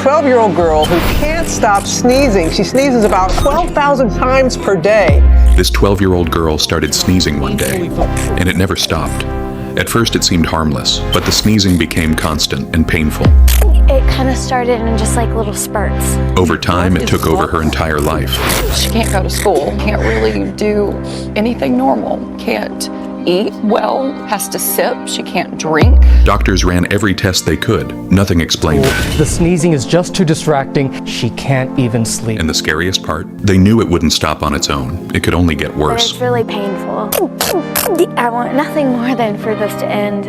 12-year-old girl who can't stop sneezing. She sneezes about 12,000 times per day. This 12-year-old girl started sneezing one day, and it never stopped. At first it seemed harmless, but the sneezing became constant and painful. It kind of started in just like little spurts. Over time, it took over her entire life. She can't go to school, can't really do anything normal, can't eat well, has to sip, she can't drink. Doctors ran every test they could. Nothing explained it. The sneezing is just too distracting. She can't even sleep. And the scariest part? They knew it wouldn't stop on its own. It could only get But worse. it's really painful. I want nothing more than for this to end.